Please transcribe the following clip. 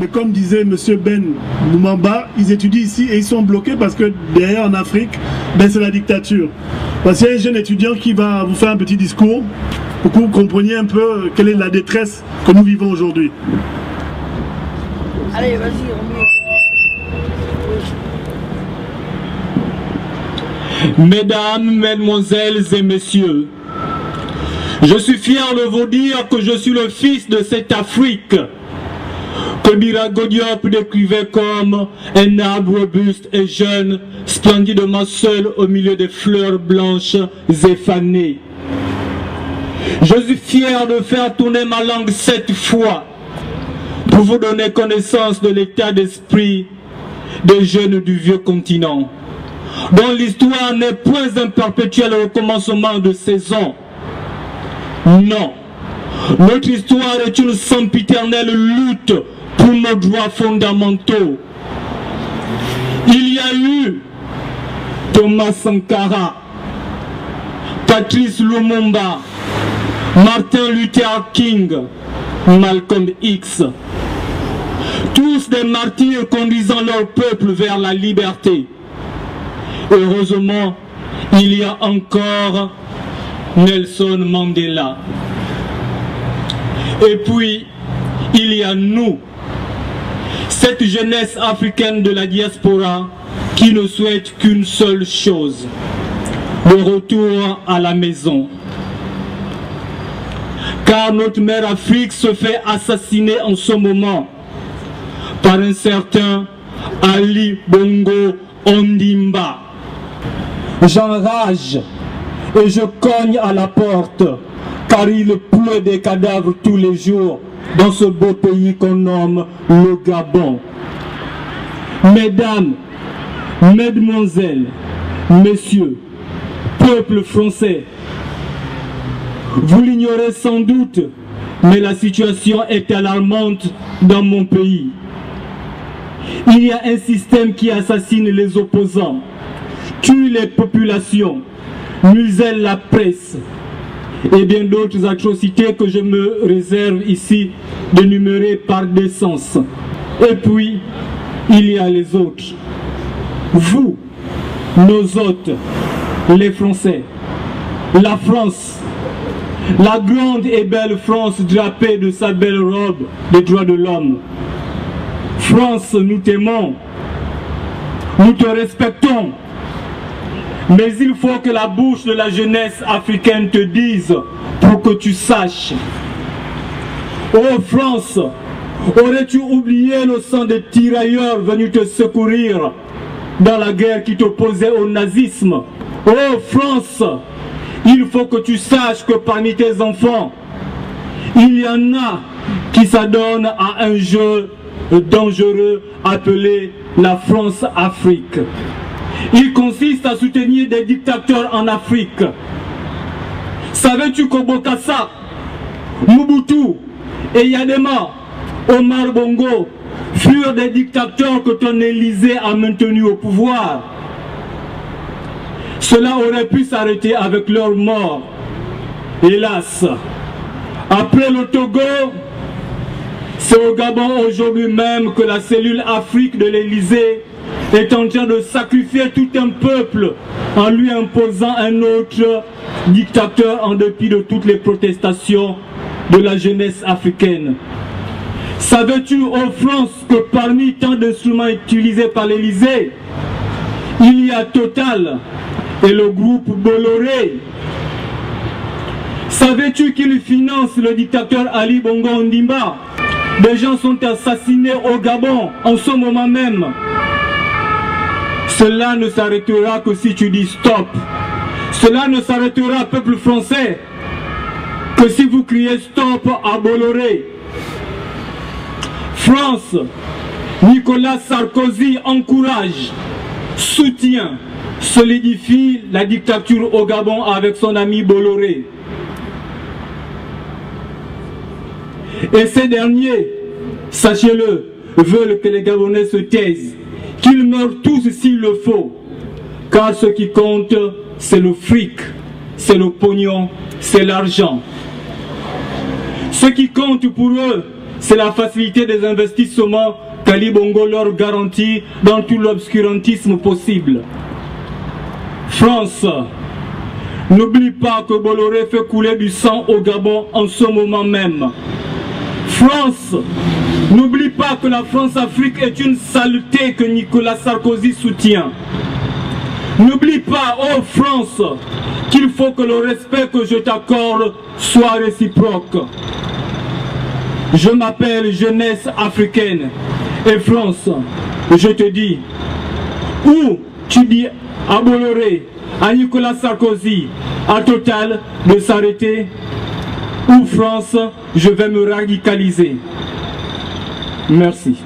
Mais comme disait M. Ben Moumamba, ils étudient ici et ils sont bloqués parce que derrière en Afrique, ben, c'est la dictature. Parce qu'il y a un jeune étudiant qui va vous faire un petit discours pour que vous compreniez un peu quelle est la détresse que nous vivons aujourd'hui. Allez, vas-y, Mesdames, mesdemoiselles et messieurs, je suis fier de vous dire que je suis le fils de cette Afrique que Birago Diop décrivait comme un arbre robuste et jeune, splendidement seul au milieu des fleurs blanches et fanées. Je suis fier de faire tourner ma langue 7 fois pour vous donner connaissance de l'état d'esprit des jeunes du vieux continent, dont l'histoire n'est point un perpétuel recommencement de saison. Non, notre histoire est une sempiternelle lutte pour nos droits fondamentaux. Il y a eu Thomas Sankara, Patrice Lumumba, Martin Luther King, Malcolm X, tous des martyrs conduisant leur peuple vers la liberté. Heureusement, il y a encore Nelson Mandela. Et puis, il y a nous, cette jeunesse africaine de la diaspora qui ne souhaite qu'une seule chose, le retour à la maison. Car notre mère Afrique se fait assassiner en ce moment par un certain Ali Bongo Ondimba. J'enrage et je cogne à la porte, car il pleut des cadavres tous les jours dans ce beau pays qu'on nomme le Gabon. Mesdames, mesdemoiselles, messieurs, peuple français, vous l'ignorez sans doute, mais la situation est alarmante dans mon pays. Il y a un système qui assassine les opposants, tue les populations, muselle la presse et bien d'autres atrocités que je me réserve ici d'énumérer par décence. Et puis, il y a les autres. Vous, nos hôtes, les Français, la France, la grande et belle France drapée de sa belle robe des droits de l'homme. France, nous t'aimons, nous te respectons, mais il faut que la bouche de la jeunesse africaine te dise pour que tu saches. Oh France, aurais-tu oublié le sang des tirailleurs venus te secourir dans la guerre qui t'opposait au nazisme? Oh France, il faut que tu saches que parmi tes enfants, il y en a qui s'adonnent à un jeu dangereux appelé la France-Afrique. Il consiste à soutenir des dictateurs en Afrique. Savais-tu qu'au Bokassa, Mobutu et Yadema, Omar Bongo furent des dictateurs que ton Élysée a maintenus au pouvoir? Cela aurait pu s'arrêter avec leur mort. Hélas, après le Togo, c'est au Gabon aujourd'hui même que la cellule Afrique de l'Élysée est en train de sacrifier tout un peuple en lui imposant un autre dictateur en dépit de toutes les protestations de la jeunesse africaine. Savais-tu, ô France, que parmi tant d'instruments utilisés par l'Élysée, il y a Total et le groupe Bolloré? Savais-tu qu'il finance le dictateur Ali Bongo Ondimba? Des gens sont assassinés au Gabon en ce moment même. Cela ne s'arrêtera que si tu dis stop. Cela ne s'arrêtera, peuple français, que si vous criez stop à Bolloré. France, Nicolas Sarkozy encourage, soutient, solidifie la dictature au Gabon avec son ami Bolloré. Et ces derniers, sachez-le, veulent que les Gabonais se taisent, qu'ils meurent tous s'il le faut, car ce qui compte, c'est le fric, c'est le pognon, c'est l'argent. Ce qui compte pour eux, c'est la facilité des investissements qu'Ali Bongo leur garantit dans tout l'obscurantisme possible. France, n'oublie pas que Bolloré fait couler du sang au Gabon en ce moment même. France, n'oublie pas que la France-Afrique est une saleté que Nicolas Sarkozy soutient. N'oublie pas, oh France, qu'il faut que le respect que je t'accorde soit réciproque. Je m'appelle Jeunesse africaine et France, je te dis, ou tu dis à Bolloré, à Nicolas Sarkozy, à Total de s'arrêter, ou France, je vais me radicaliser. Merci.